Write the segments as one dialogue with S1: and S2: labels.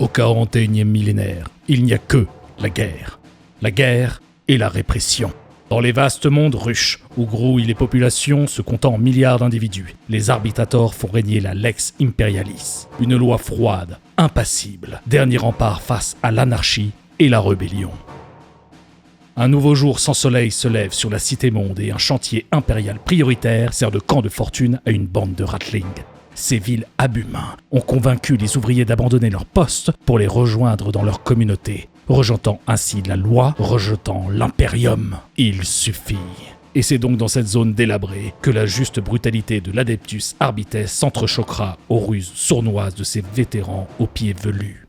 S1: Au 41e millénaire, il n'y a que la guerre. La guerre et la répression. Dans les vastes mondes ruches, où grouillent les populations se comptant en milliards d'individus, les arbitrators font régner la Lex Imperialis, une loi froide, impassible, dernier rempart face à l'anarchie et la rébellion. Un nouveau jour sans soleil se lève sur la cité-monde et un chantier impérial prioritaire sert de camp de fortune à une bande de ratlings. Ces vils abhumains ont convaincu les ouvriers d'abandonner leur poste pour les rejoindre dans leur communauté, rejetant ainsi la loi, rejetant l'impérium. Il suffit. Et c'est donc dans cette zone délabrée que la juste brutalité de l'Adeptus Arbites s'entrechoquera aux ruses sournoises de ces vétérans aux pieds velus.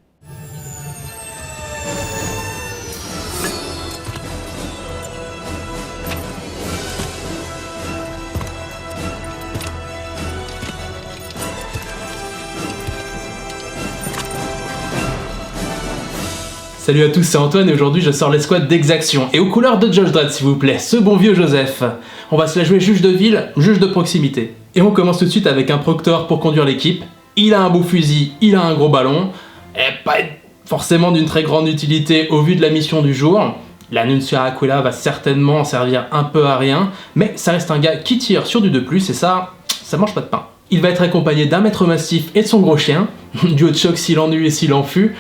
S2: Salut à tous, c'est Antoine et aujourd'hui je sors l'escouade d'exaction et aux couleurs de Judge Dredd s'il vous plaît, ce bon vieux Joseph. On va se la jouer juge de ville, juge de proximité. Et on commence tout de suite avec un proctor pour conduire l'équipe. Il a un beau fusil, il a un gros ballon, et pas forcément d'une très grande utilité au vu de la mission du jour. La Nuntia Aquila va certainement servir un peu à rien, mais ça reste un gars qui tire sur du 2+, et ça mange pas de pain. Il va être accompagné d'un maître massif et de son gros chien, duo de choc s'il en eut et s'il en fut.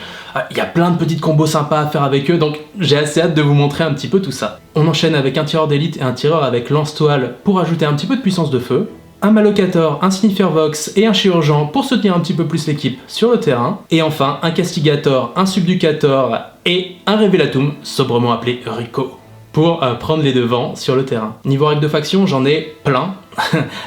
S2: Il y a plein de petites combos sympas à faire avec eux, donc j'ai assez hâte de vous montrer un petit peu tout ça. On enchaîne avec un tireur d'élite et un tireur avec lance-toile pour ajouter un petit peu de puissance de feu, un Malocator, un Sniffer Vox et un chirurgien pour soutenir un petit peu plus l'équipe sur le terrain, et enfin un Castigator, un Subducator et un Revelatum, sobrement appelé Rico, pour prendre les devants sur le terrain. Niveau règles de faction, j'en ai plein.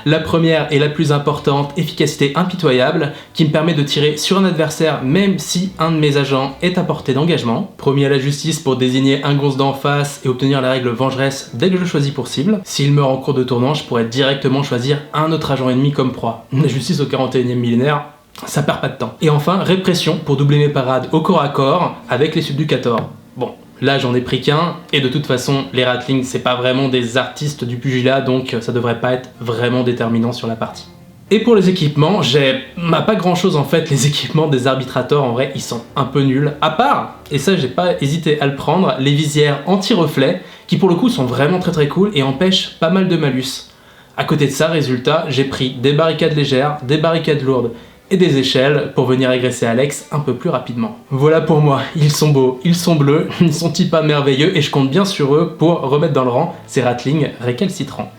S2: La première et la plus importante, efficacité impitoyable, qui me permet de tirer sur un adversaire même si un de mes agents est à portée d'engagement. Promis à la justice pour désigner un gonze d'en face et obtenir la règle vengeresse dès que je le choisis pour cible. S'il meurt en cours de tournant, je pourrais directement choisir un autre agent ennemi comme proie. La justice au 41e millénaire, ça perd pas de temps. Et enfin, répression pour doubler mes parades au corps à corps avec les Subducators. Bon. Là j'en ai pris qu'un, et de toute façon les ratlings c'est pas vraiment des artistes du pugilat, donc ça devrait pas être vraiment déterminant sur la partie. Et pour les équipements, j'ai pas grand chose en fait, les équipements des arbitrators en vrai ils sont un peu nuls, à part, et ça j'ai pas hésité à le prendre, les visières anti-reflet, qui pour le coup sont vraiment très cool et empêchent pas mal de malus. À côté de ça, résultat, j'ai pris des barricades légères, des barricades lourdes, et des échelles pour venir agresser Alex un peu plus rapidement. Voilà pour moi, ils sont beaux, ils sont bleus, ils sont pas merveilleux et je compte bien sur eux pour remettre dans le rang ces ratlings récalcitrants.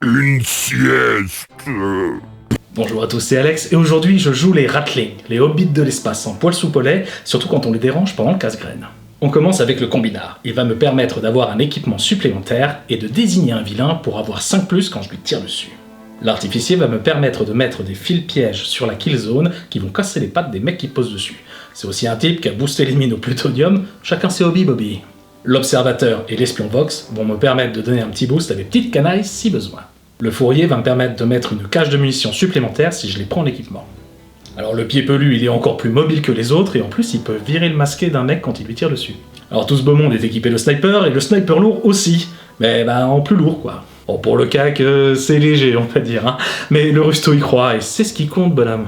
S3: Une sieste.
S1: Bonjour à tous, c'est Alex et aujourd'hui je joue les ratlings, les hobbits de l'espace en poil sous lait, surtout quand on les dérange pendant le casse-graine. On commence avec le combinard. Il va me permettre d'avoir un équipement supplémentaire et de désigner un vilain pour avoir 5+ quand je lui tire dessus. L'artificier va me permettre de mettre des fils pièges sur la kill zone qui vont casser les pattes des mecs qui posent dessus. C'est aussi un type qui a boosté les mines au plutonium, chacun ses hobbies Bobby. L'observateur et l'espion Vox vont me permettre de donner un petit boost à des petites canailles si besoin. Le fourrier va me permettre de mettre une cache de munitions supplémentaire si je les prends en équipement. Alors le pied pelu il est encore plus mobile que les autres et en plus il peut virer le masqué d'un mec quand il lui tire dessus. Alors tout ce beau monde est équipé de sniper et le sniper lourd aussi, mais en plus lourd quoi. Bon, pour le CAC, c'est léger, on va dire, hein. Mais le Rusto y croit, et c'est ce qui compte, bonhomme.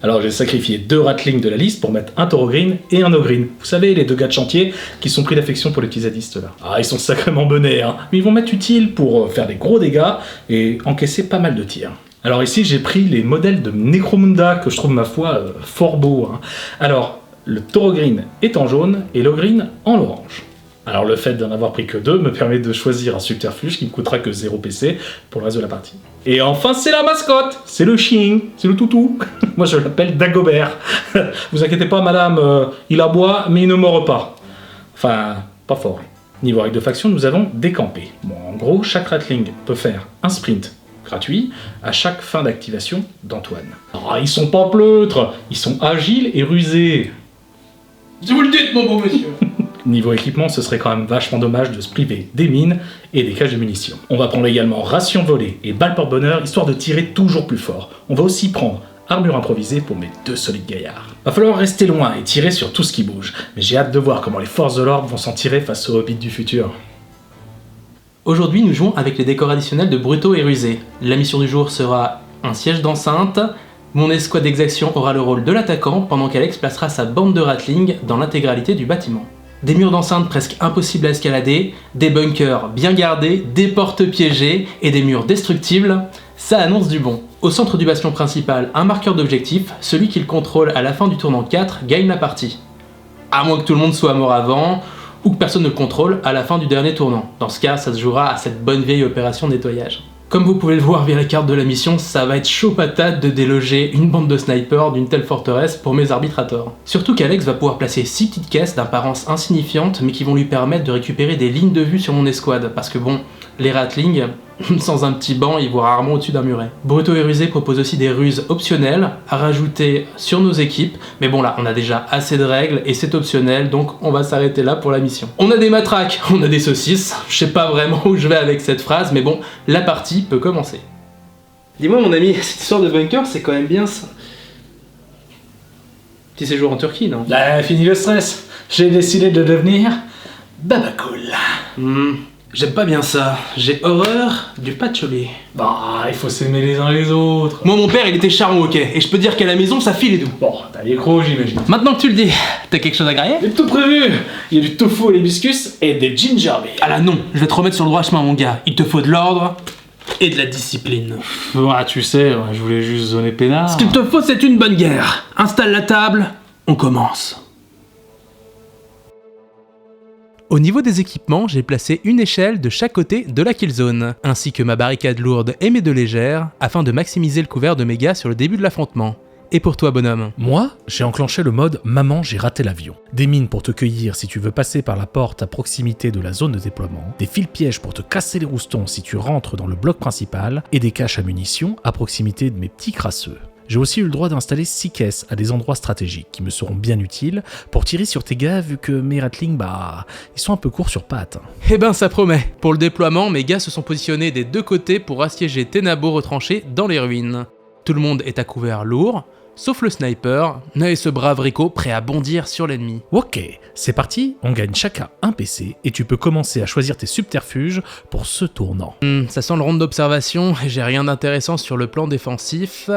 S1: Alors j'ai sacrifié 2 ratlings de la liste pour mettre un Torogreen et un Ogreen. Vous savez, les 2 gars de chantier qui sont pris d'affection pour les petits zadistes là. Ah, ils sont sacrément benets, hein. Mais ils vont m'être utiles pour faire des gros dégâts et encaisser pas mal de tirs. Alors ici, j'ai pris les modèles de Necromunda, que je trouve, ma foi, fort beaux, hein. Alors, le Torogreen est en jaune et l'Ogreen en orange. Alors le fait d'en avoir pris que 2 me permet de choisir un subterfuge qui me coûtera que 0 PC pour le reste de la partie. Et enfin c'est la mascotte, c'est le chien, c'est le toutou. Moi je l'appelle Dagobert. Vous inquiétez pas madame, il aboie mais il ne mord pas. Enfin, pas fort. Niveau règle de faction, nous avons décampé. Bon, en gros, chaque ratling peut faire un sprint gratuit à chaque fin d'activation d'Antoine. Ah, ils sont pas pleutres, ils sont agiles et rusés.
S2: Si vous le dites mon beau monsieur.
S1: Niveau équipement, ce serait quand même vachement dommage de se priver des mines et des caches de munitions. On va prendre également ration volée et balle porte-bonheur, histoire de tirer toujours plus fort. On va aussi prendre armure improvisée pour mes 2 solides gaillards. Va falloir rester loin et tirer sur tout ce qui bouge, mais j'ai hâte de voir comment les forces de l'ordre vont s'en tirer face aux hobbits du futur.
S2: Aujourd'hui, nous jouons avec les décors additionnels de Brutaux et Rusés. La mission du jour sera un siège d'enceinte, Mon escouade d'exaction aura le rôle de l'attaquant pendant qu'Alex placera sa bande de Ratling dans l'intégralité du bâtiment. Des murs d'enceinte presque impossibles à escalader, des bunkers bien gardés, des portes piégées et des murs destructibles, ça annonce du bon. Au centre du bastion principal, un marqueur d'objectif, celui qui le contrôle à la fin du tournant 4 gagne la partie. À moins que tout le monde soit mort avant, ou que personne ne le contrôle à la fin du dernier tournant. Dans ce cas, ça se jouera à cette bonne vieille opération nettoyage. Comme vous pouvez le voir via la carte de la mission, ça va être chaud patate de déloger une bande de snipers d'une telle forteresse pour mes arbitrators. Surtout qu'Alex va pouvoir placer 6 petites caisses d'apparence insignifiante mais qui vont lui permettre de récupérer des lignes de vue sur mon escouade, parce que bon, les Ratling, sans un petit banc, ils voient rarement au-dessus d'un muret. Bruto et Rusé propose aussi des ruses optionnelles à rajouter sur nos équipes, mais bon là, on a déjà assez de règles et c'est optionnel, donc on va s'arrêter là pour la mission. On a des matraques, on a des saucisses, je sais pas vraiment où je vais avec cette phrase, mais bon, la partie peut commencer. Dis-moi mon ami, cette histoire de bunker, c'est quand même bien ça. Petit séjour en Turquie, non?
S1: Fini le stress. J'ai décidé de devenir Baba Cool.
S2: J'aime pas bien ça, j'ai horreur du patchouli.
S1: Bah, il faut s'aimer les uns les autres.
S2: Moi mon père il était charron, ok, et je peux dire qu'à la maison ça file et doux.
S1: Bon, t'as les crocs, j'imagine.
S2: Maintenant que tu le dis, t'as quelque chose à grailler?
S1: J'ai tout prévu. Il y a du tofu à l'hibiscus et des ginger beer.
S2: Ah là non, je vais te remettre sur le droit chemin mon gars, il te faut de l'ordre et de la discipline.
S1: Ah, tu sais, je voulais juste zoner peinard.
S2: Ce qu'il te faut c'est une bonne guerre. Installe la table, on commence. Au niveau des équipements, j'ai placé une échelle de chaque côté de la kill zone, ainsi que ma barricade lourde et mes deux légères, afin de maximiser le couvert de mes gars sur le début de l'affrontement. Et pour toi bonhomme?
S4: Moi, j'ai enclenché le mode Maman, j'ai raté l'avion. Des mines pour te cueillir si tu veux passer par la porte à proximité de la zone de déploiement, des fils pièges pour te casser les roustons si tu rentres dans le bloc principal, et des caches à munitions à proximité de mes petits crasseux. J'ai aussi eu le droit d'installer 6 caisses à des endroits stratégiques qui me seront bien utiles pour tirer sur tes gars vu que mes Ratling, ils sont un peu courts sur pattes.
S2: Eh ben ça promet. Pour le déploiement, mes gars se sont positionnés des deux côtés pour assiéger tes nabots retranchés dans les ruines. Tout le monde est à couvert lourd, sauf le sniper, et ce brave Rico prêt à bondir sur l'ennemi.
S4: Ok, c'est parti, on gagne chacun un PC et tu peux commencer à choisir tes subterfuges pour ce tournant.
S2: Ça sent le round d'observation et j'ai rien d'intéressant sur le plan défensif.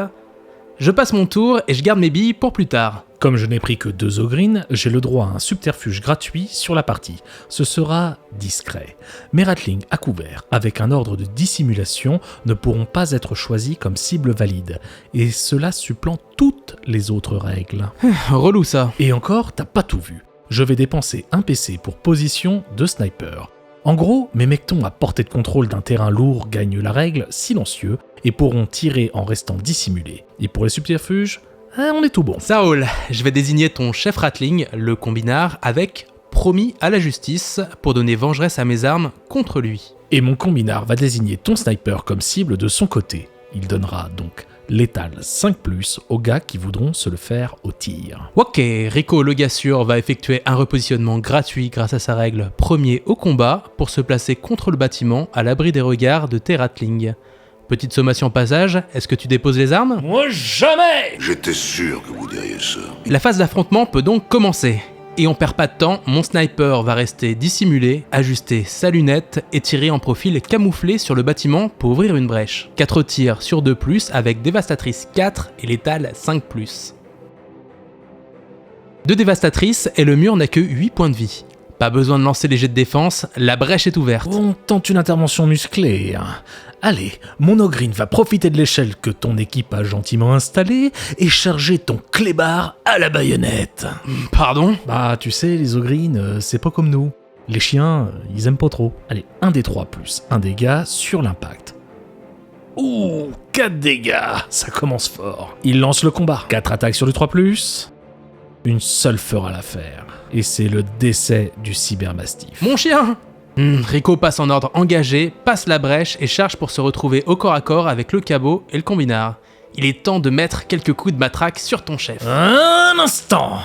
S2: Je passe mon tour et je garde mes billes pour plus tard.
S4: Comme je n'ai pris que 2 ogrines, j'ai le droit à un subterfuge gratuit sur la partie. Ce sera discret. Mes Ratling à couvert, avec un ordre de dissimulation, ne pourront pas être choisis comme cible valide. Et cela supplante toutes les autres règles.
S2: Relou ça.
S4: Et encore, t'as pas tout vu. Je vais dépenser un PC pour position de sniper. En gros, mes mectons à portée de contrôle d'un terrain lourd gagnent la règle silencieux et pourront tirer en restant dissimulés. Et pour les subterfuges, on est tout bon.
S2: Ça roule. Je vais désigner ton chef Ratling, le combinard, avec promis à la justice pour donner vengeresse à mes armes contre lui.
S4: Et mon combinard va désigner ton sniper comme cible de son côté. Il donnera donc létal 5+, aux gars qui voudront se le faire au tir.
S2: Ok, Rico le gars sûr va effectuer un repositionnement gratuit grâce à sa règle premier au combat pour se placer contre le bâtiment à l'abri des regards de tes Ratling. Petite sommation passage, est-ce que tu déposes les armes?
S1: Moi jamais.
S3: J'étais sûr que vous diriez ça.
S2: La phase d'affrontement peut donc commencer. Et on perd pas de temps, mon sniper va rester dissimulé, ajuster sa lunette et tirer en profil camouflé sur le bâtiment pour ouvrir une brèche. 4 tirs sur 2+, avec dévastatrice 4 et létale 5+. De dévastatrice et le mur n'a que 8 points de vie. Pas besoin de lancer les jets de défense, la brèche est ouverte.
S4: On tente une intervention musclée. Allez, mon ogrine va profiter de l'échelle que ton équipe a gentiment installée et charger ton clébard à la baïonnette.
S2: Pardon?
S4: Tu sais, les ogrines, c'est pas comme nous. Les chiens, ils aiment pas trop. Allez, 1 des 3 plus 1 dégât sur l'impact. Ouh, 4 dégâts, ça commence fort. Il lance le combat. 4 attaques sur le 3+. Une seule fera l'affaire. Et c'est le décès du cybermastif.
S2: Mon chien! Rico passe en ordre engagé, passe la brèche et charge pour se retrouver au corps à corps avec le cabot et le combinard. Il est temps de mettre quelques coups de matraque sur ton chef.
S4: Un instant!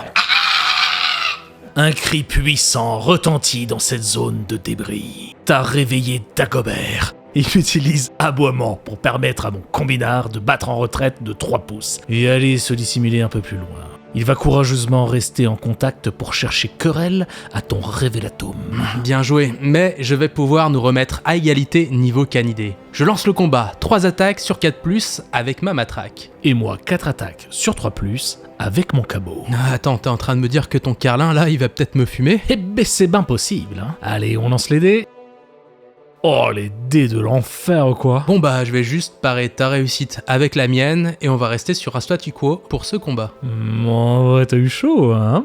S4: Un cri puissant retentit dans cette zone de débris. T'as réveillé Dagobert. Il utilise aboiement pour permettre à mon combinard de battre en retraite de 3 pouces et aller se dissimuler un peu plus loin. Il va courageusement rester en contact pour chercher querelle à ton révélatum.
S2: Bien joué, mais je vais pouvoir nous remettre à égalité niveau canidé. Je lance le combat, 3 attaques sur 4+, avec ma matraque.
S4: Et moi, 4 attaques sur 3+, avec mon cabot.
S2: Attends, t'es en train de me dire que ton carlin là, il va peut-être me fumer?
S4: Eh ben c'est bien possible, hein. Allez, on lance les dés. Oh, les dés de l'enfer, quoi.
S2: Bon bah, je vais juste parer ta réussite avec la mienne, et on va rester sur un statu quo pour ce combat.
S4: En vrai, t'as eu chaud, hein.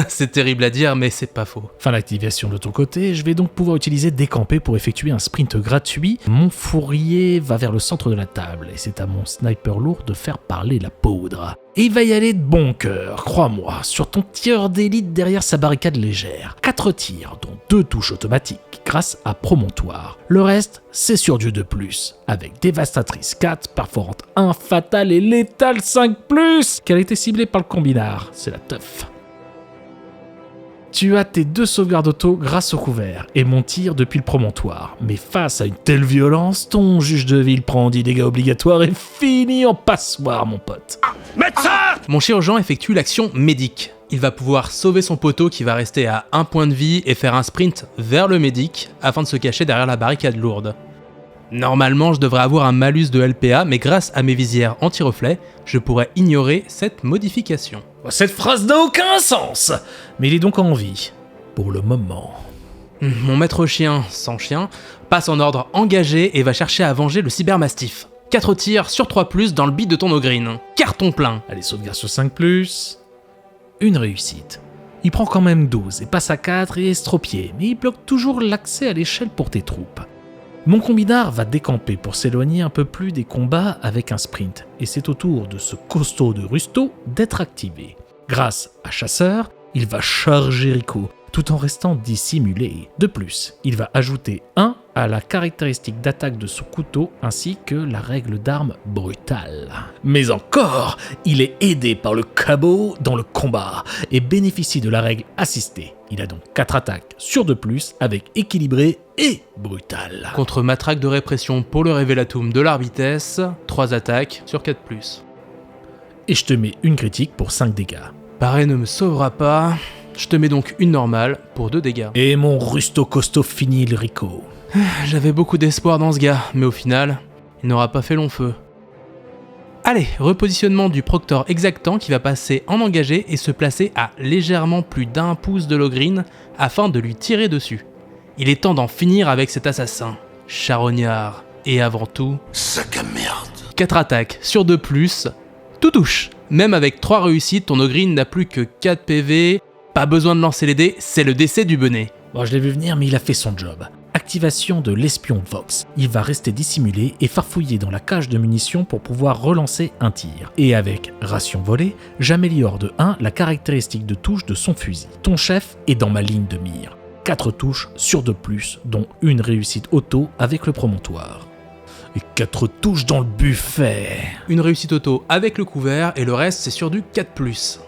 S2: C'est terrible à dire, mais c'est pas faux.
S4: Fin d'activation de ton côté, je vais donc pouvoir utiliser décamper pour effectuer un sprint gratuit. Mon fourrier va vers le centre de la table, et c'est à mon sniper lourd de faire parler la poudre. Et il va y aller de bon cœur, crois-moi, sur ton tireur d'élite derrière sa barricade légère. 4 tirs, dont 2 touches automatiques, grâce à Promontoire. Le reste, c'est sur du 2+, avec Dévastatrice 4, Perforante 1, Fatale et Létale 5+, qu'elle a été ciblée par le combinard. C'est la teuf. Tu as tes 2 sauvegardes auto grâce au couvert et mon tir depuis le promontoire. Mais face à une telle violence, ton juge de ville prend 10 dégâts obligatoires et finit en passoire, mon pote.
S3: Médecin!
S2: Mon chirurgien effectue l'action médic. Il va pouvoir sauver son poteau qui va rester à 1 point de vie et faire un sprint vers le médic afin de se cacher derrière la barricade lourde. Normalement, je devrais avoir un malus de LPA, mais grâce à mes visières anti-reflet, je pourrais ignorer cette modification.
S4: Cette phrase n'a aucun sens. Mais il est donc en vie. Pour le moment.
S2: Mon maître chien, sans chien, passe en ordre engagé et va chercher à venger le cybermastif. 4 tirs sur 3+, dans le beat de ton ogrine. Carton plein.
S4: Allez, sauvegarde sur 5+. Une réussite. Il prend quand même 12 et passe à 4 et est estropié, mais il bloque toujours l'accès à l'échelle pour tes troupes. Mon combinard va décamper pour s'éloigner un peu plus des combats avec un sprint, et c'est au tour de ce costaud de Rusto d'être activé. Grâce à Chasseur, il va charger Rico, tout en restant dissimulé. De plus, il va ajouter 1 à la caractéristique d'attaque de son couteau ainsi que la règle d'arme brutale. Mais encore, il est aidé par le cabot dans le combat et bénéficie de la règle assistée. Il a donc 4 attaques sur 2+, avec équilibré et brutal.
S2: Contre matraque de répression pour le révélatum de l'arbitesse, 3 attaques sur 4+.
S4: Et je te mets une critique pour 5 dégâts.
S2: Pareil ne me sauvera pas, je te mets donc une normale pour 2 dégâts.
S4: Et mon Rusto costaud finit le Rico.
S2: J'avais beaucoup d'espoir dans ce gars, mais au final, il n'aura pas fait long feu. Allez, repositionnement du Proctor exactant qui va passer en engagé et se placer à légèrement plus d'1 pouce de l'ogrine afin de lui tirer dessus. Il est temps d'en finir avec cet assassin, charognard, et avant tout...
S3: Sac à merde.
S2: 4 attaques sur 2+, tout touche. Même avec 3 réussites, ton ogrine n'a plus que 4 PV, pas besoin de lancer les dés, c'est le décès du bonnet.
S4: Bon, je l'ai vu venir, mais il a fait son job. Activation de l'espion Vox. Il va rester dissimulé et farfouiller dans la cage de munitions pour pouvoir relancer un tir. Et avec ration volée, j'améliore de 1 la caractéristique de touche de son fusil. Ton chef est dans ma ligne de mire. 4 touches sur 2+, dont une réussite auto avec le promontoire. Et 4 touches dans le buffet.
S2: Une réussite auto avec le couvert et le reste c'est sur du 4+.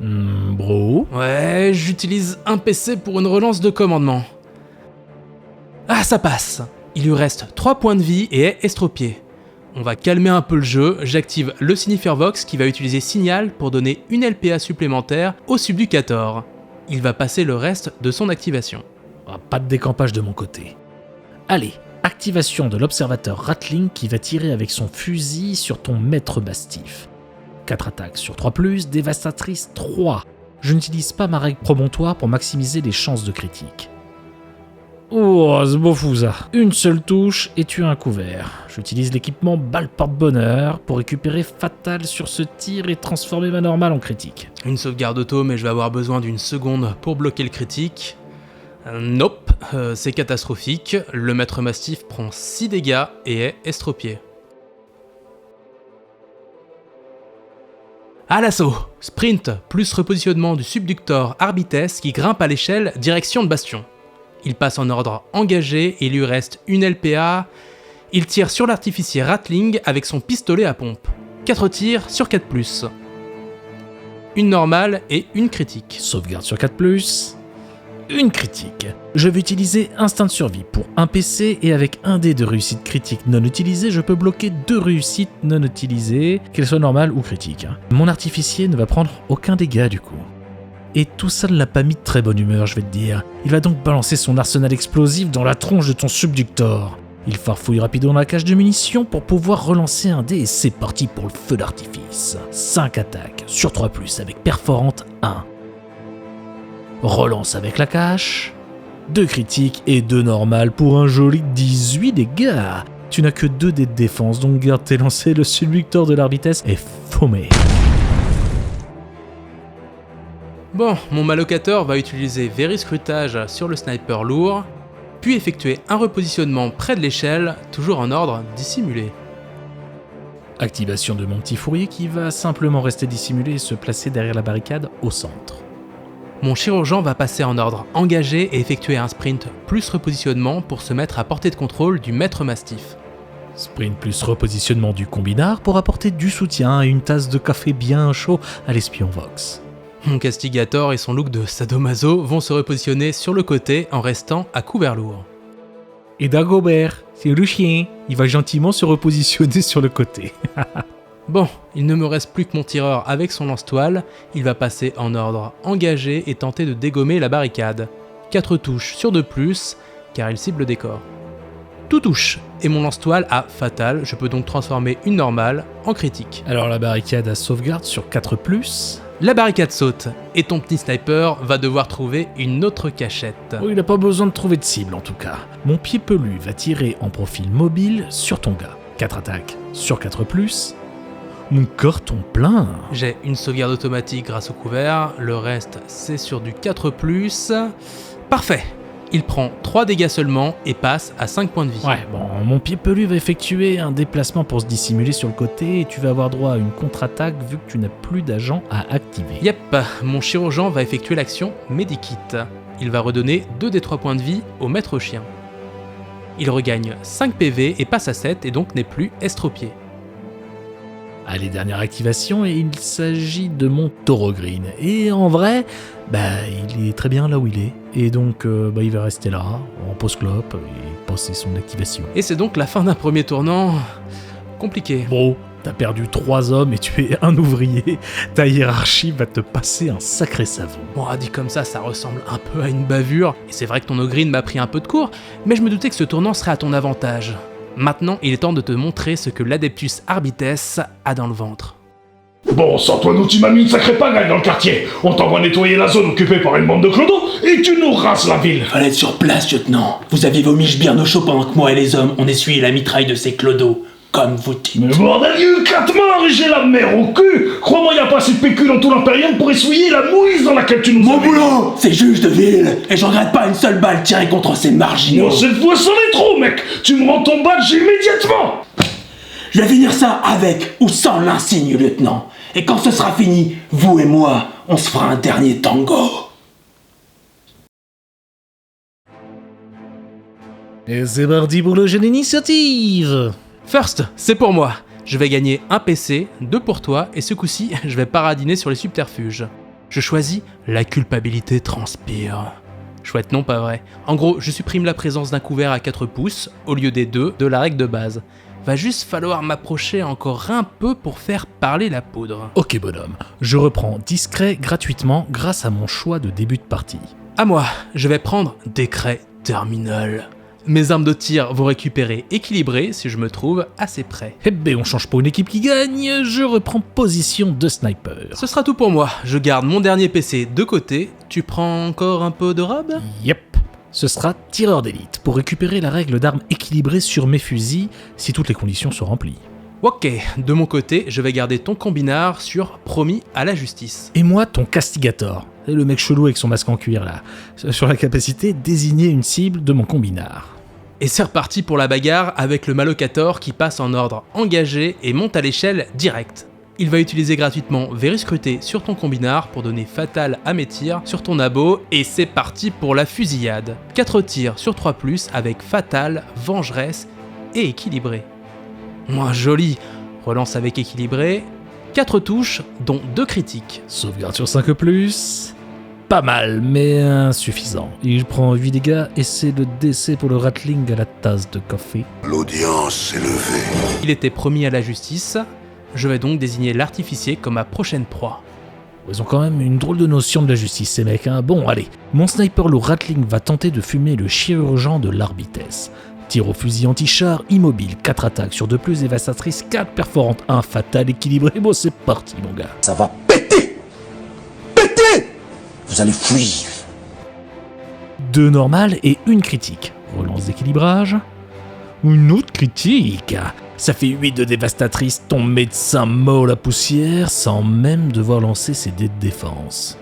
S4: Bro.
S2: Ouais, j'utilise un PC pour une relance de commandement. Ah, ça passe. Il lui reste 3 points de vie et est estropié. On va calmer un peu le jeu, j'active le Signifier Vox qui va utiliser Signal pour donner une LPA supplémentaire au Subducator. Il va passer le reste de son activation.
S4: Pas de décampage de mon côté. Allez, activation de l'observateur Ratling qui va tirer avec son fusil sur ton maître mastif. 4 attaques sur 3+, dévastatrice 3. Je n'utilise pas ma règle promontoire pour maximiser les chances de critique. Oh, c'est beau fou ça. Une seule touche et tu as un couvert. J'utilise l'équipement balle porte-bonheur pour récupérer Fatal sur ce tir et transformer ma normale en critique.
S2: Une sauvegarde auto, mais je vais avoir besoin d'une seconde pour bloquer le critique. Nope, c'est catastrophique. Le maître mastif prend 6 dégâts et est estropié. À l'assaut, sprint plus repositionnement du Subductor Arbitesse qui grimpe à l'échelle direction de Bastion. Il passe en ordre engagé et il lui reste une LPA. Il tire sur l'artificier Ratling avec son pistolet à pompe. 4 tirs sur 4+. Une normale et une critique.
S4: Sauvegarde sur 4+. une critique. Je vais utiliser instinct de survie pour un PC et avec un dé de réussite critique non utilisé, je peux bloquer 2 réussites non utilisées, qu'elles soient normales ou critiques. Mon artificier ne va prendre aucun dégât du coup. Et tout ça ne l'a pas mis de très bonne humeur, je vais te dire. Il va donc balancer son arsenal explosif dans la tronche de ton subductor. Il farfouille rapidement dans la cage de munitions pour pouvoir relancer un dé et c'est parti pour le feu d'artifice. 5 attaques sur 3+, avec perforante 1. Relance avec la cache. 2 critiques et 2 normales pour un joli 18 dégâts. Tu n'as que 2 dés de défense, donc garde tes lancers, le subductor de l'arbitresse est faumé.
S2: Bon, mon malocateur va utiliser Vériscrutage sur le sniper lourd, puis effectuer un repositionnement près de l'échelle, toujours en ordre dissimulé.
S4: Activation de mon petit fourrier qui va simplement rester dissimulé et se placer derrière la barricade au centre.
S2: Mon chirurgien va passer en ordre engagé et effectuer un sprint plus repositionnement pour se mettre à portée de contrôle du maître mastif.
S4: Sprint plus repositionnement du combinard pour apporter du soutien et une tasse de café bien chaud à l'espion Vox.
S2: Mon castigator et son look de sadomaso vont se repositionner sur le côté en restant à couvert lourd.
S4: Et Dagobert, c'est le chien, il va gentiment se repositionner sur le côté.
S2: Bon, il ne me reste plus que mon tireur avec son lance-toile, il va passer en ordre engagé et tenter de dégommer la barricade. 4 touches sur 2+, car il cible le décor. Tout touche, et mon lance-toile a fatal, je peux donc transformer une normale en critique.
S4: Alors la barricade a sauvegarde sur 4+.
S2: La barricade saute, et ton petit sniper va devoir trouver une autre cachette.
S4: Oh, il n'a pas besoin de trouver de cible en tout cas. Mon pied pelu va tirer en profil mobile sur ton gars. 4 attaques sur 4+. Mon carton plein.
S2: J'ai une sauvegarde automatique grâce au couvert, le reste c'est sur du 4+. Parfait. Il prend 3 dégâts seulement et passe à 5 points de vie.
S4: Ouais, bon, mon pied pelu va effectuer un déplacement pour se dissimuler sur le côté et tu vas avoir droit à une contre-attaque vu que tu n'as plus d'agent à activer.
S2: Yep, mon chirurgien va effectuer l'action Medikit. Il va redonner 2 des 3 points de vie au maître chien. Il regagne 5 PV et passe à 7 et donc n'est plus estropié.
S4: Allez, dernière activation et il s'agit de mon Taureau Green. Et en vrai, il est très bien là où il est. Et donc, il va rester là, en pause-clope, et passer son activation.
S2: Et c'est donc la fin d'un premier tournant compliqué.
S4: Bon, t'as perdu 3 hommes et tu es un ouvrier. Ta hiérarchie va te passer un sacré savon.
S2: Bon, dit comme ça ressemble un peu à une bavure. Et c'est vrai que ton Ogreen m'a pris un peu de court, mais je me doutais que ce tournant serait à ton avantage. Maintenant, il est temps de te montrer ce que l'Adeptus Arbites a dans le ventre.
S3: Bon sang, toi nous tu m'as mis une sacrée pagaille dans le quartier. On t'envoie nettoyer la zone occupée par une bande de clodos et tu nous rinces la ville.
S5: Fallait être sur place, lieutenant. Vous aviez vos miches bien au chaud pendant que moi et les hommes, on essuyait la mitraille de ces clodos. Comme vous dites.
S3: Mais bordel, il y a eu 4 morts et j'ai la mer au cul. Crois-moi, y a pas assez de PQ dans tout l'Imperium pour essuyer la mouise dans laquelle tu nous
S5: Mon
S3: as mis.
S5: boulot, c'est juge de ville, et je regrette pas une seule balle tirée contre ces marginaux.
S3: Bon, cette fois, c'en est trop, mec. Tu me rends ton badge immédiatement.
S5: Je vais finir ça avec ou sans l'insigne, lieutenant. Et quand ce sera fini, vous et moi, on se fera un dernier tango.
S4: Et c'est parti pour le jeu d'initiative.
S2: First, c'est pour moi. Je vais gagner un PC, 2 pour toi, et ce coup-ci, je vais paradiner sur les subterfuges. Je choisis la culpabilité transpire. Chouette, non pas vrai. En gros, je supprime la présence d'un couvert à 4 pouces, au lieu des 2 de la règle de base. Va juste falloir m'approcher encore un peu pour faire parler la poudre.
S4: Ok bonhomme, je reprends discret gratuitement grâce à mon choix de début de partie.
S2: À moi, je vais prendre décret terminal. Mes armes de tir vont récupérer équilibré si je me trouve assez près.
S4: Eh ben on change pas une équipe qui gagne, je reprends position de sniper.
S2: Ce sera tout pour moi, je garde mon dernier PC de côté. Tu prends encore un peu de robe ?
S4: Yep. Ce sera tireur d'élite pour récupérer la règle d'armes équilibrée sur mes fusils si toutes les conditions sont remplies.
S2: Ok, de mon côté, je vais garder ton combinard sur promis à la justice.
S4: Et moi, ton castigator. C'est le mec chelou avec son masque en cuir là. Sur la capacité, désigner une cible de mon combinard.
S2: Et c'est reparti pour la bagarre avec le malocator qui passe en ordre engagé et monte à l'échelle direct. Il va utiliser gratuitement Vériscruter sur ton combinard pour donner fatal à mes tirs sur ton abo et c'est parti pour la fusillade. 4 tirs sur 3+, avec fatal, vengeresse et équilibré. Moins joli, relance avec équilibré, 4 touches dont 2 critiques.
S4: Sauvegarde sur 5+. pas mal, mais insuffisant. Il prend 8 dégâts et c'est le décès pour le Ratling à la tasse de café.
S6: L'audience est levée.
S2: Il était promis à la justice, je vais donc désigner l'artificier comme ma prochaine proie.
S4: Ils ont quand même une drôle de notion de la justice, ces mecs, hein. Bon, allez. Mon sniper loup Ratling va tenter de fumer le chirurgien de l'Arbitesse. Tir au fusil anti-char, immobile, 4 attaques sur 2+, dévastatrice, 4 perforantes, 1 fatal, équilibré. Bon, c'est parti, mon gars.
S6: Ça va péter. Péter. Vous allez fuir.
S4: 2 normales et 1 critique. Relance d'équilibrage. Une autre critique. Ça fait 8 de dévastatrice, ton médecin mord la poussière sans même devoir lancer ses dés de défense.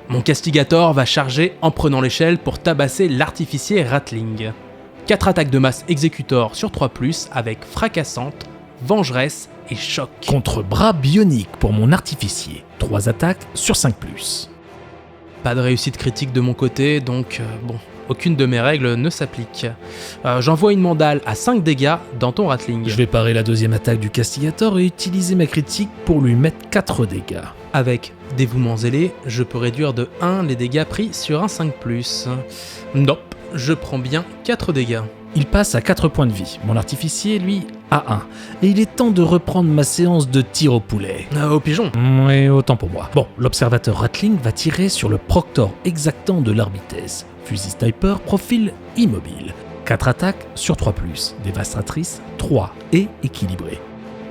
S2: Mon castigator va charger en prenant l'échelle pour tabasser l'artificier Ratling. 4 attaques de masse exécutor sur 3+, avec fracassante, vengeresse et choc.
S4: Contre bras bionique pour mon artificier, 3 attaques sur 5+.
S2: Pas de réussite critique de mon côté, donc bon, aucune de mes règles ne s'applique. J'envoie une mandale à 5 dégâts dans ton Ratling.
S4: Je vais parer la deuxième attaque du castigator et utiliser ma critique pour lui mettre 4 dégâts.
S2: Avec dévouement zélé, je peux réduire de 1 les dégâts pris sur un 5+. Nope, je prends bien 4 dégâts.
S4: Il passe à 4 points de vie. Mon artificier, lui, à 1. Et il est temps de reprendre ma séance de tir au poulet.
S2: Au pigeon.
S4: Oui, autant pour moi. Bon, l'observateur Ratling va tirer sur le proctor exactant de l'Arbitesse. Fusil sniper, profil immobile. 4 attaques sur 3+, dévastatrice 3 et équilibré.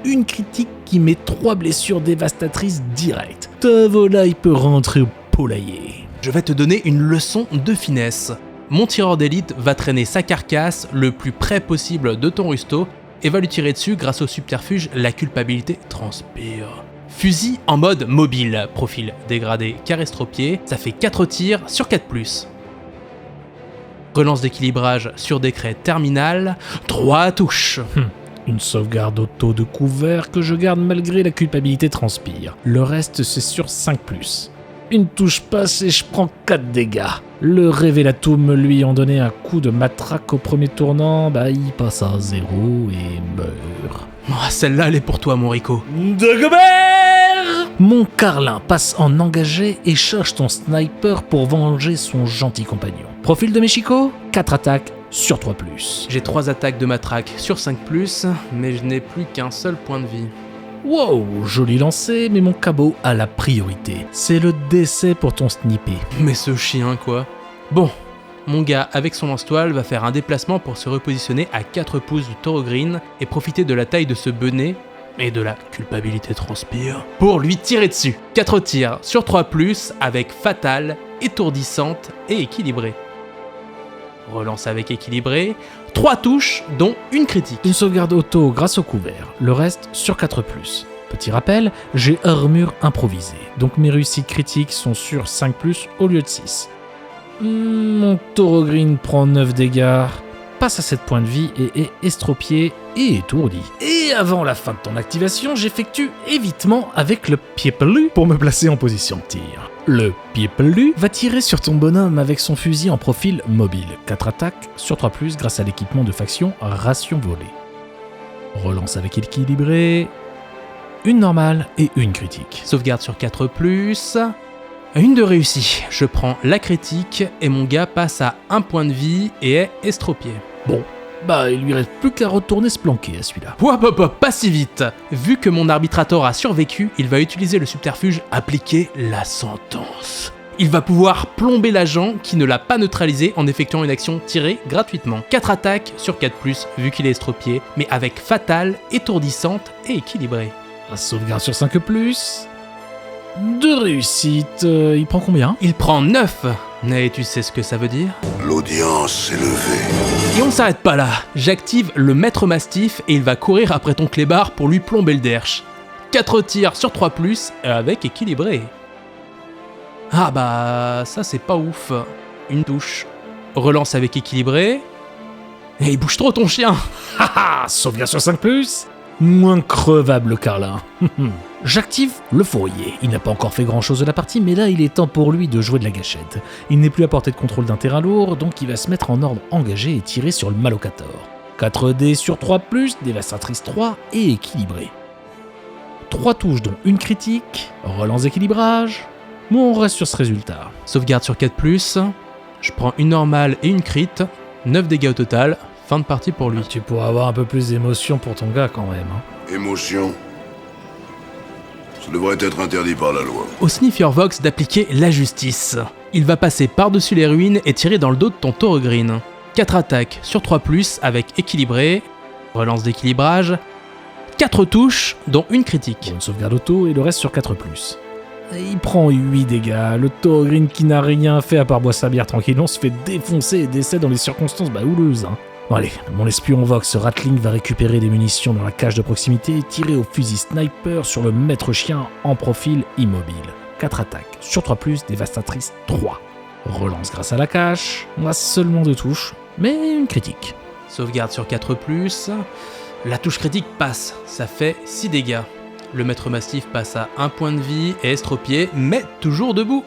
S4: Une critique qui met 3 blessures dévastatrices directes. Ta volaille peut rentrer au poulailler.
S2: Je vais te donner une leçon de finesse. Mon tireur d'élite va traîner sa carcasse le plus près possible de ton rusto et va lui tirer dessus grâce au subterfuge la culpabilité transpire. Fusil en mode mobile, profil dégradé car estropié, ça fait 4 tirs sur 4+. Relance d'équilibrage sur décret terminal, 3 touches.
S4: Une sauvegarde auto de couvert que je garde malgré la culpabilité transpire. Le reste c'est sur 5+. Une touche passe et je prends 4 dégâts. Le révélatum lui en donnait un coup de matraque au premier tournant, il passe à 0 et meurt.
S2: Oh, celle-là elle est pour toi mon Rico.
S4: Dagobert! Mon Carlin passe en engagé et charge ton sniper pour venger son gentil compagnon. Profil de Mexico, 4 attaques sur 3+.
S2: J'ai 3 attaques de matraque sur 5+, mais je n'ai plus qu'un seul point de vie.
S4: Wow, joli lancé, mais mon cabot a la priorité. C'est le décès pour ton snippé.
S2: Mais ce chien quoi. Bon, mon gars avec son lance-toile va faire un déplacement pour se repositionner à 4 pouces du taureau green et profiter de la taille de ce bonnet et de la culpabilité transpire pour lui tirer dessus. 4 tirs sur 3+, avec fatale, étourdissante et équilibrée. Relance avec équilibré, 3 touches dont une critique.
S4: Une sauvegarde auto grâce au couvert, le reste sur 4+. Petit rappel, j'ai armure improvisée, donc mes réussites critiques sont sur 5+, au lieu de 6. Mon taureau green prend 9 dégâts, passe à 7 points de vie et est estropié et étourdi. Et avant la fin de ton activation, j'effectue évitement avec le pied pelu pour me placer en position de tir. Le pied pelu va tirer sur ton bonhomme avec son fusil en profil mobile. 4 attaques sur 3+, grâce à l'équipement de faction ration volée. Relance avec équilibré. Une normale et une critique.
S2: Sauvegarde sur 4+, une de réussie. Je prends la critique et mon gars passe à 1 point de vie et est estropié.
S4: Bon, il lui reste plus qu'à retourner se planquer à celui-là.
S2: Pas si vite. Vu que mon arbitrator a survécu, il va utiliser le subterfuge appliquer la sentence. Il va pouvoir plomber l'agent qui ne l'a pas neutralisé en effectuant une action tirée gratuitement. 4 attaques sur 4+, vu qu'il est estropié, mais avec fatale, étourdissante et équilibrée.
S4: Un sauvegarde sur 5+. De réussite. Il prend combien?
S2: Il prend 9. Et tu sais ce que ça veut dire?
S6: L'audience est levée.
S2: Et on s'arrête pas là. J'active le maître mastif et il va courir après ton clébard pour lui plomber le derche. 4 tirs sur 3+, avec équilibré. Ah ça c'est pas ouf. Une touche. Relance avec équilibré. Et il bouge trop ton chien.
S4: Haha, sauvegarde sur 5+. Moins crevable le Carlin. J'active le fourrier. Il n'a pas encore fait grand chose de la partie, mais là il est temps pour lui de jouer de la gâchette. Il n'est plus à portée de contrôle d'un terrain lourd, donc il va se mettre en ordre engagé et tirer sur le Malocator. 4 dés sur 3+, dévastatrice 3 et équilibré. 3 touches dont une critique, relance d'équilibrage, Bon, on reste sur ce résultat.
S2: Sauvegarde sur 4+, je prends une normale et une crit, 9 dégâts au total, fin de partie pour lui.
S4: Tu pourras avoir un peu plus d'émotion pour ton gars quand même. Hein.
S6: Émotion. Ça devrait être interdit par la loi.
S2: Au Sniffer Vox d'appliquer la justice. Il va passer par-dessus les ruines et tirer dans le dos de ton Taureau Green. 4 attaques sur 3+, avec équilibré, relance d'équilibrage, 4 touches, dont une critique.
S4: Bon, une sauvegarde auto et le reste sur 4+. Il prend 8 dégâts, le Taureau Green qui n'a rien fait à part boire sa bière tranquillement se fait défoncer et décède dans des circonstances houleuses. Hein. Bon allez, mon espion Vox Ratling va récupérer des munitions dans la cage de proximité et tirer au fusil sniper sur le maître chien en profil immobile. 4 attaques, sur 3+, dévastatrice 3. Relance grâce à la cache, on a seulement 2 touches, mais une critique.
S2: Sauvegarde sur 4+, la touche critique passe, ça fait 6 dégâts. Le maître massif passe à 1 point de vie et estropié, mais toujours debout.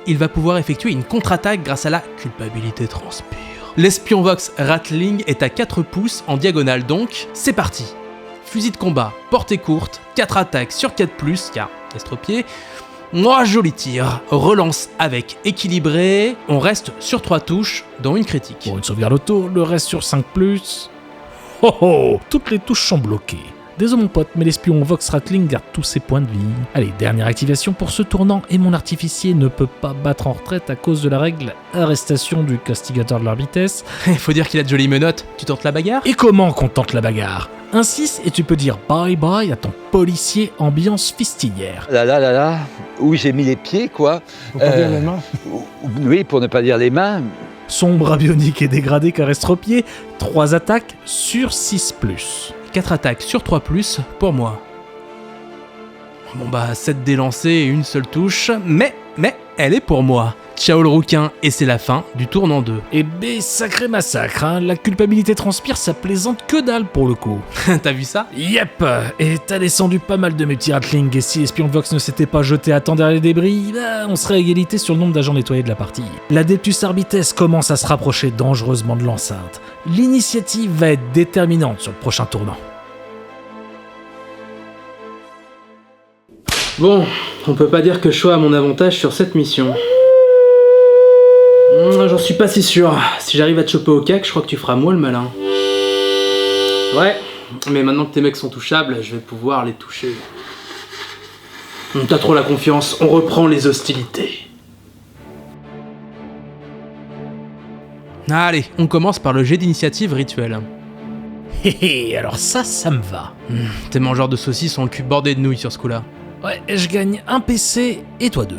S2: Il va pouvoir effectuer une contre-attaque grâce à la culpabilité transpire. L'espion Vox Ratling est à 4 pouces en diagonale donc, c'est parti. Fusil de combat, portée courte, 4 attaques sur 4+, car estropié. Moi, joli tir, relance avec équilibré, on reste sur 3 touches, dont une critique.
S4: Pour une sauvegarde auto, le reste sur 5+. Oh oh, toutes les touches sont bloquées. Désolé mon pote, mais l'espion Vox Ratling garde tous ses points de vie. Allez, dernière activation pour ce tournant, et mon artificier ne peut pas battre en retraite à cause de la règle arrestation du castigateur de l'arbitesse.
S2: Faut dire qu'il a de jolies menottes, tu tentes la bagarre?
S4: Et comment qu'on tente la bagarre? Un 6 et tu peux dire bye bye à ton policier ambiance fistinière.
S7: Là, où j'ai mis les pieds, quoi.
S8: Pour pas dire les mains.
S7: Oui, pour ne pas dire les mains.
S4: Sombre, abionique et dégradé car estropié, 3 attaques sur 6+.
S2: 4 attaques sur 3+, pour moi. Bon bah, 7 délancés et une seule touche, mais elle est pour moi. Ciao le rouquin, et c'est la fin du tournant 2.
S4: Et bé, sacré massacre, hein. La culpabilité transpire, ça plaisante que dalle pour le coup.
S2: T'as vu ça?
S4: Yep. Et t'as descendu pas mal de mes petits ratlings, et si l'espion Vox ne s'était pas jeté à temps derrière les débris, bah, on serait à égalité sur le nombre d'agents nettoyés de la partie. L'Adeptus Arbites commence à se rapprocher dangereusement de l'enceinte. L'initiative va être déterminante sur le prochain tournant.
S2: Bon, on peut pas dire que je sois à mon avantage sur cette mission. J'en suis pas si sûr. Si j'arrive à te choper au cac, je crois que tu feras moi le malin. Ouais, mais maintenant que tes mecs sont touchables, je vais pouvoir les toucher. T'as trop la confiance, on reprend les hostilités. Allez, on commence par le jet d'initiative rituel.
S4: Hé hé, alors ça me va.
S2: Tes mangeurs de saucisses ont le cul bordé de nouilles sur ce coup-là.
S4: Ouais, je gagne un PC et toi 2.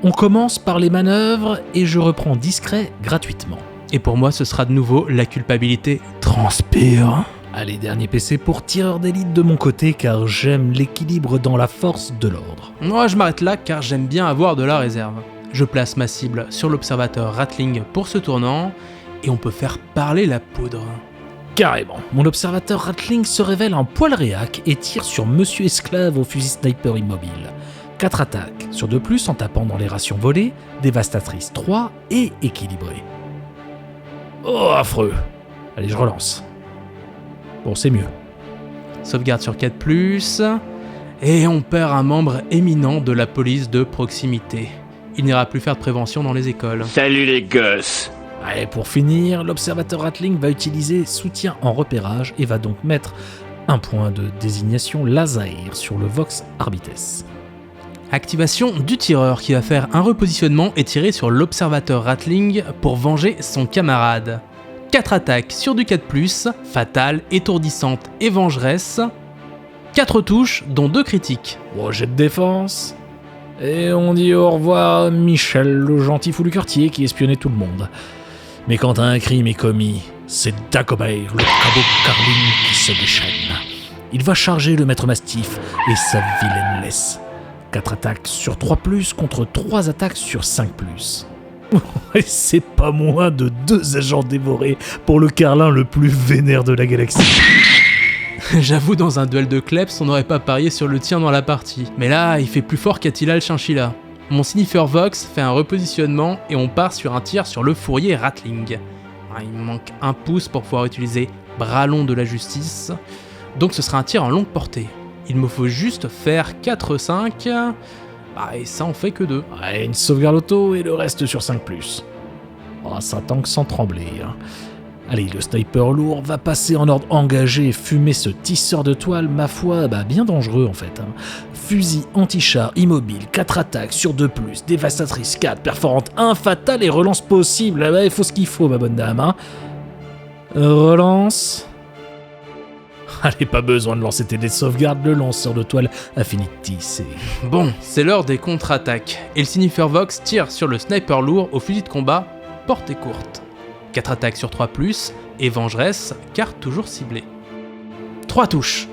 S4: On commence par les manœuvres et je reprends discret gratuitement.
S2: Et pour moi, ce sera de nouveau la culpabilité transpire.
S4: Allez, dernier PC pour tireur d'élite de mon côté car j'aime l'équilibre dans la force de l'ordre.
S2: Moi, je m'arrête là car j'aime bien avoir de la réserve. Je place ma cible sur l'observateur Ratling pour ce tournant et on peut faire parler la poudre.
S4: Carrément. Mon observateur Ratling se révèle un poil réac et tire sur Monsieur Esclave au fusil sniper immobile. 4 attaques, sur 2+, en tapant dans les rations volées, dévastatrice 3 et équilibré. Oh, affreux. Allez, je relance. Bon, c'est mieux.
S2: Sauvegarde sur 4+, et on perd un membre éminent de la police de proximité. Il n'ira plus faire de prévention dans les écoles.
S5: Salut les gosses.
S4: Allez, pour finir, l'observateur Ratling va utiliser soutien en repérage et va donc mettre un point de désignation laser sur le Vox Arbites.
S2: Activation du tireur qui va faire un repositionnement et tirer sur l'observateur Ratling pour venger son camarade. 4 attaques sur du 4+, fatale, étourdissante et vengeresse. 4 touches, dont 2 critiques.
S4: Bon, jet de défense. Et on dit au revoir à Michel, le gentil fou du quartier qui espionnait tout le monde. Mais quand un crime est commis, c'est Dagobert, le cabot Carling qui se déchaîne. Il va charger le maître mastif et sa vilaine laisse. 4 attaques sur 3+, contre 3 attaques sur 5+. Et c'est pas moins de 2 agents dévorés pour le carlin le plus vénère de la galaxie.
S2: J'avoue, dans un duel de kleps, on n'aurait pas parié sur le tien dans la partie. Mais là, il fait plus fort qu'Attila le chinchilla. Mon Sniffer Vox fait un repositionnement et on part sur un tir sur le fourrier Ratling. Il me manque un pouce pour pouvoir utiliser bras long de la justice, donc ce sera un tir en longue portée. Il me faut juste faire 4-5. Ah, et ça en fait que 2.
S4: Ouais, une sauvegarde auto et le reste sur 5+. Oh, ça tank sans trembler. Hein. Allez, le sniper lourd va passer en ordre engagé et fumer ce tisseur de toile, ma foi, bien dangereux en fait. Hein. Fusil anti-char, immobile, 4 attaques sur 2+, dévastatrice 4, perforante 1, fatale et relance possible. Il faut ce qu'il faut, ma bonne dame. Hein. Relance. Allez, pas besoin de lancer des sauvegardes, le lanceur de toile a fini de tisser.
S2: Bon, c'est l'heure des contre-attaques, et le Signifer Vox tire sur le sniper lourd au fusil de combat, portée courte. 4 attaques sur 3+, et vengeresse, carte toujours ciblée. 3 touches.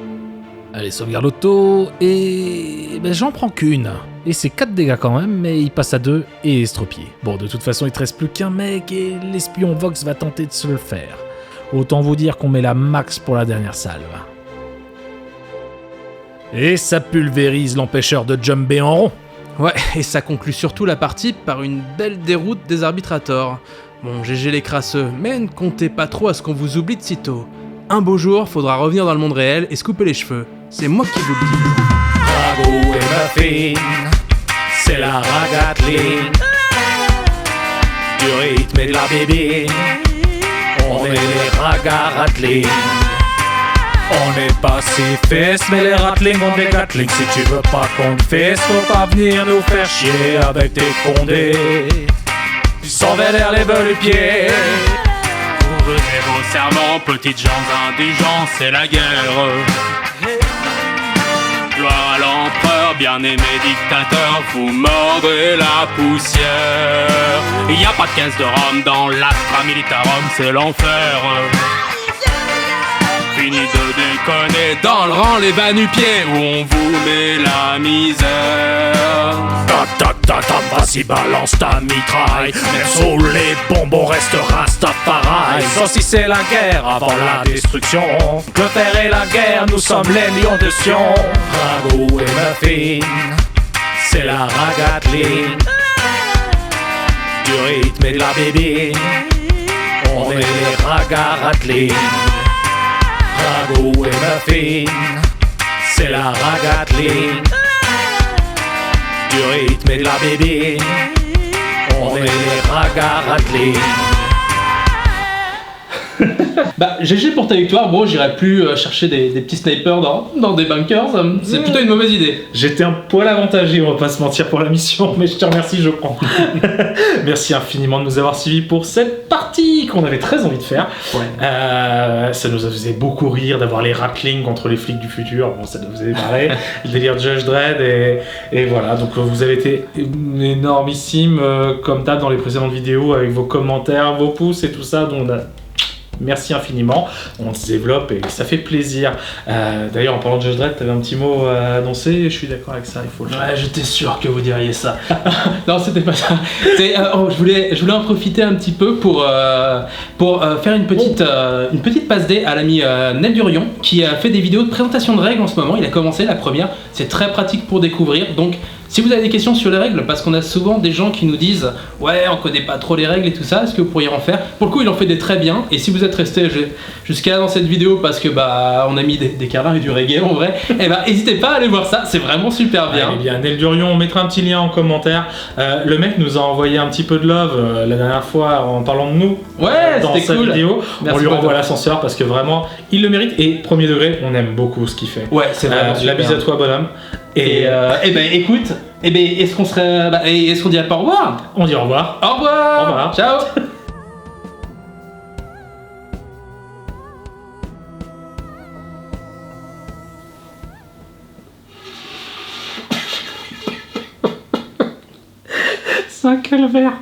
S4: Allez, sauvegarde auto, et j'en prends qu'une. Et c'est 4 dégâts quand même, mais il passe à 2 et est estropié. Bon, de toute façon, il te reste plus qu'un mec, et l'espion Vox va tenter de se le faire. Autant vous dire qu'on met la max pour la dernière salve. Et ça pulvérise l'empêcheur de jumper en rond.
S2: Ouais, et ça conclut surtout la partie par une belle déroute des arbitrators. Bon, GG les crasseux, mais ne comptez pas trop à ce qu'on vous oublie de sitôt. Un beau jour, faudra revenir dans le monde réel et se couper les cheveux. C'est moi qui vous le dis.
S1: Rago et Muffin, c'est la ragatling. Du rythme et de la bébé, on est les raga-ratlings. On n'est pas si fesses, mais les ratlings ont des gatlings. Si tu veux pas qu'on te fesse, faut pas venir nous faire chier avec tes condés. Du sang vers les pieds.
S8: Vous venez vos serments, petites gens indigents, c'est la guerre. Gloire à l'empereur, bien-aimé dictateur, vous mordrez la poussière. Y a pas de caisse de rhum dans l'Astra Militarum, c'est l'enfer. Fini de déconner, dans le rang les va-nu-pieds, où on vous met la misère.
S1: Vas-y balance ta mitraille. Même sous les bombes on reste Rastafari. Sauf si c'est la guerre avant la destruction. Le fer et la guerre, nous sommes les lions de Sion. Rago et Muffin, c'est la ragatling. Du rythme et de la bébé, on est les raga-ratlings. Rago et Muffin, c'est la ragatling. Du rythme et de la bébé, on est les raga-ratlings.
S2: GG pour ta victoire, bon, j'irai plus chercher des petits snipers dans des bunkers, c'est plutôt une mauvaise idée.
S1: J'étais un poil avantagé, on va pas se mentir pour la mission, mais je te remercie, je prends. Merci infiniment de nous avoir suivis pour cette partie qu'on avait très envie de faire. Ouais. Ça nous faisait beaucoup rire d'avoir les ratlings contre les flics du futur, bon ça nous faisait marrer, le délire de Judge Dredd, et voilà, donc vous avez été énormissime comme d'hab dans les précédentes vidéos avec vos commentaires, vos pouces et tout ça, dont on a... Merci infiniment, on se développe et ça fait plaisir. D'ailleurs, en parlant de Judge Dredd, t'avais un petit mot à annoncer, je suis d'accord avec ça, il faut le faire.
S2: Ouais, j'étais sûr que vous diriez ça. Non, c'était pas ça. Je voulais en profiter un petit peu pour faire une petite passe D à l'ami Ned Durion, qui a fait des vidéos de présentation de règles en ce moment. Il a commencé la première, c'est très pratique pour découvrir, donc si vous avez des questions sur les règles, parce qu'on a souvent des gens qui nous disent « Ouais, on connaît pas trop les règles et tout ça, est-ce que vous pourriez en faire ?» Pour le coup, il en fait des très bien, et si vous êtes resté jusqu'à dans cette vidéo parce que on a mis des carins et du reggae en vrai, n'hésitez pas à aller voir ça, c'est vraiment super bien.
S1: Eh bien, Nel Durion, on mettra un petit lien en commentaire. Le mec nous a envoyé un petit peu de love la dernière fois en parlant de nous dans sa vidéo. Merci, on lui renvoie l'ascenseur parce que vraiment, il le mérite, et premier degré, on aime beaucoup ce qu'il fait.
S2: Ouais, c'est vraiment super.
S1: La bise à toi, bonhomme.
S2: Et écoute, est-ce qu'on dirait pas au revoir?
S1: On dit au revoir.
S2: Au revoir.
S1: Au revoir.
S2: Ciao.
S1: C'est un calvaire.